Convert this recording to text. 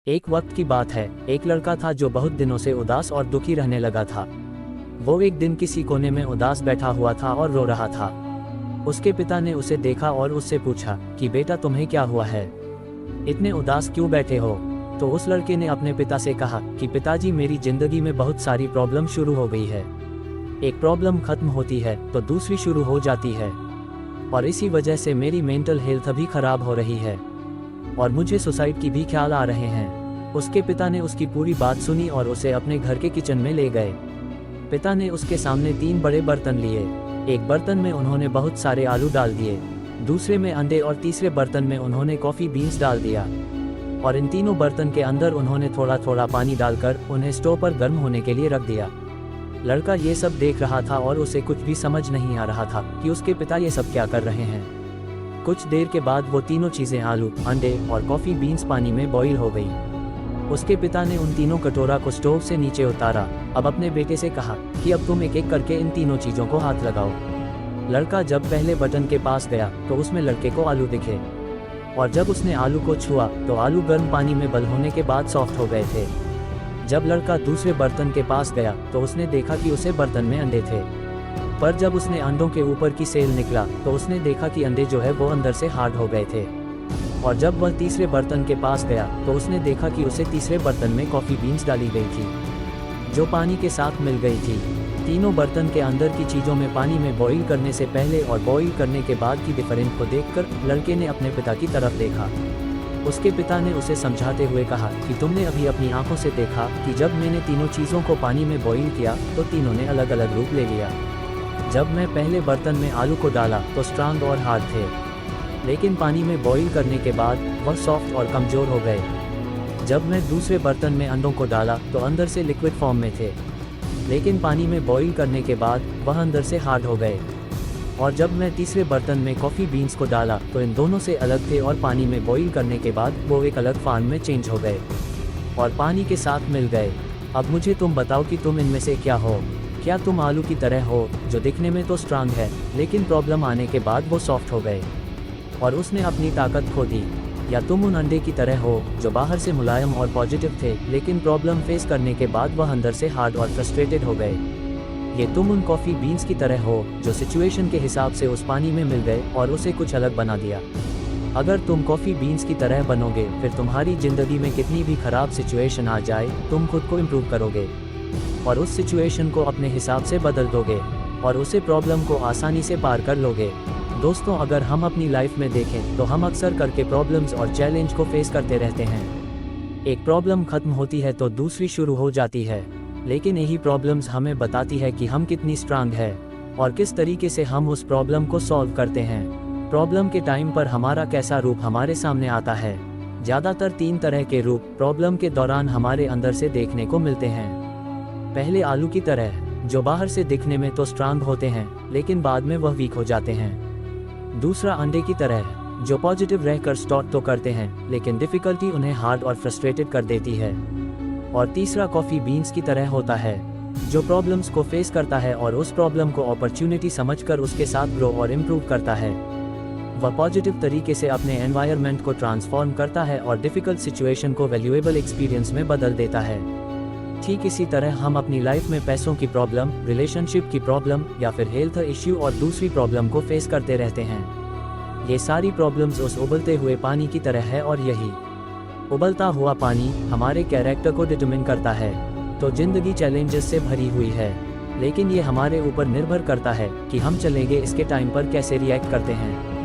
एक वक्त की बात है, एक लड़का था जो बहुत दिनों से उदास और दुखी रहने लगा था। वो एक दिन किसी कोने में उदास बैठा हुआ था और रो रहा था। उसके पिता ने उसे देखा और उससे पूछा कि बेटा तुम्हें क्या हुआ है, इतने उदास क्यों बैठे हो। तो उस लड़के ने अपने पिता से कहा कि पिताजी मेरी जिंदगी में बहुत सारी प्रॉब्लम शुरू हो गई है। एक प्रॉब्लम खत्म होती है तो दूसरी शुरू हो जाती है और इसी वजह से मेरी मेंटल हेल्थ भी खराब हो रही है और मुझे सुसाइड की भी ख्याल आ रहे हैं। उसके पिता ने उसकी पूरी बात सुनी और उसे अपने घर के किचन में ले गए। पिता ने उसके सामने 3 बड़े बर्तन लिए। एक बर्तन में उन्होंने बहुत सारे आलू डाल दिए, दूसरे में अंडे और तीसरे बर्तन में उन्होंने कॉफ़ी बीन्स डाल दिया और इन तीनों बर्तन के अंदर उन्होंने थोड़ा थोड़ा पानी डालकर उन्हें स्टोव पर गर्म होने के लिए रख दिया। लड़का ये सब देख रहा था और उसे कुछ भी समझ नहीं आ रहा था कि उसके पिता ये सब क्या कर रहे हैं। कुछ देर के बाद वो तीनों चीज़ें आलू, अंडे और कॉफ़ी बीन्स पानी में बॉईल हो गई। उसके पिता ने उन तीनों कटोरा को स्टोव से नीचे उतारा। अब अपने बेटे से कहा कि अब तुम एक एक करके इन तीनों चीज़ों को हाथ लगाओ। लड़का जब पहले बटन के पास गया तो उसमें लड़के को आलू दिखे और जब उसने आलू को छुआ तो आलू गर्म पानी में बल होने के बाद सॉफ्ट हो गए थे। जब लड़का दूसरे बर्तन के पास गया तो उसने देखा कि उसे बर्तन में अंडे थे, पर जब उसने अंडों के ऊपर की सेल निकला तो उसने देखा कि अंडे जो है वो अंदर से हार्ड हो गए थे। और जब वह तीसरे बर्तन के पास गया तो उसने देखा कि उसे तीसरे बर्तन में कॉफ़ी बीन्स डाली गई थी जो पानी के साथ मिल गई थी। तीनों बर्तन के अंदर की चीज़ों में पानी में बॉईल करने से पहले और बॉईल करने के बाद की डिफरेंस को देखकर लड़के ने अपने पिता की तरफ देखा। उसके पिता ने उसे समझाते हुए कहा कि तुमने अभी अपनी आंखों से देखा कि जब मैंने तीनों चीज़ों को पानी में बॉईल किया तो तीनों ने अलग अलग रूप ले लिया। जब मैं पहले बर्तन में आलू को डाला तो स्ट्रांग और हार्ड थे, लेकिन पानी में बॉईल करने के बाद वह सॉफ्ट और कमज़ोर हो गए। जब मैं दूसरे बर्तन में अंडों को डाला तो अंदर से लिक्विड फॉर्म में थे, लेकिन पानी में बॉईल करने के बाद वह अंदर से हार्ड हो गए। और जब मैं तीसरे बर्तन में कॉफ़ी बीन्स को डाला तो इन दोनों से अलग थे और पानी में बॉईल करने के बाद वो एक अलग फॉर्म में चेंज हो गए और पानी के साथ मिल गए। अब मुझे तुम बताओ कि तुम इनमें से क्या हो। क्या तुम आलू की तरह हो जो दिखने में तो स्ट्रांग है लेकिन प्रॉब्लम आने के बाद वो सॉफ्ट हो गए और उसने अपनी ताकत खो दी, या तुम उन अंडे की तरह हो जो बाहर से मुलायम और पॉजिटिव थे लेकिन प्रॉब्लम फेस करने के बाद वह अंदर से हार्ड और फ्रस्ट्रेटेड हो गए। ये तुम उन कॉफ़ी बीन्स की तरह हो जो सिचुएशन के हिसाब से उस पानी में मिल गए और उसे कुछ अलग बना दिया। अगर तुम कॉफ़ी बीन्स की तरह बनोगे फिर तुम्हारी ज़िंदगी में कितनी भी ख़राब सिचुएशन आ जाए तुम खुद को इम्प्रूव करोगे और उस सिचुएशन को अपने हिसाब से बदल दोगे और उसे प्रॉब्लम को आसानी से पार कर लोगे। दोस्तों, अगर हम अपनी लाइफ में देखें तो हम अक्सर करके प्रॉब्लम्स और चैलेंज को फेस करते रहते हैं। एक प्रॉब्लम खत्म होती है तो दूसरी शुरू हो जाती है, लेकिन यही प्रॉब्लम्स हमें बताती है कि हम कितनी स्ट्रांग है और किस तरीके से हम उस प्रॉब्लम को सॉल्व करते हैं। प्रॉब्लम के टाइम पर हमारा कैसा रूप हमारे सामने आता है। ज़्यादातर 3 तरह के रूप प्रॉब्लम के दौरान हमारे अंदर से देखने को मिलते हैं। पहले आलू की तरह, जो बाहर से दिखने में तो स्ट्रांग होते हैं लेकिन बाद में वह वीक हो जाते हैं। दूसरा अंडे की तरह, जो पॉजिटिव रहकर स्टार्ट तो करते हैं लेकिन डिफ़िकल्टी उन्हें हार्ड और फ्रस्ट्रेटेड कर देती है। और तीसरा कॉफ़ी बीन्स की तरह होता है, जो प्रॉब्लम्स को फेस करता है और उस प्रॉब्लम को अपॉर्चुनिटी समझकर उसके साथ ग्रो और इम्प्रूव करता है। वह पॉजिटिव तरीके से अपने एनवायरनमेंट को ट्रांसफॉर्म करता है और डिफ़िकल्ट सिचुएशन को वैल्यूएबल एक्सपीरियंस में बदल देता है। ठीक इसी तरह हम अपनी लाइफ में पैसों की प्रॉब्लम, रिलेशनशिप की प्रॉब्लम या फिर हेल्थ इश्यू और दूसरी प्रॉब्लम को फेस करते रहते हैं। ये सारी प्रॉब्लम्स उस उबलते हुए पानी की तरह है और यही उबलता हुआ पानी हमारे कैरेक्टर को डिटरमिन करता है। तो ज़िंदगी चैलेंजेस से भरी हुई है, लेकिन ये हमारे ऊपर निर्भर करता है कि हम चलेंगे इसके टाइम पर कैसे रिएक्ट करते हैं।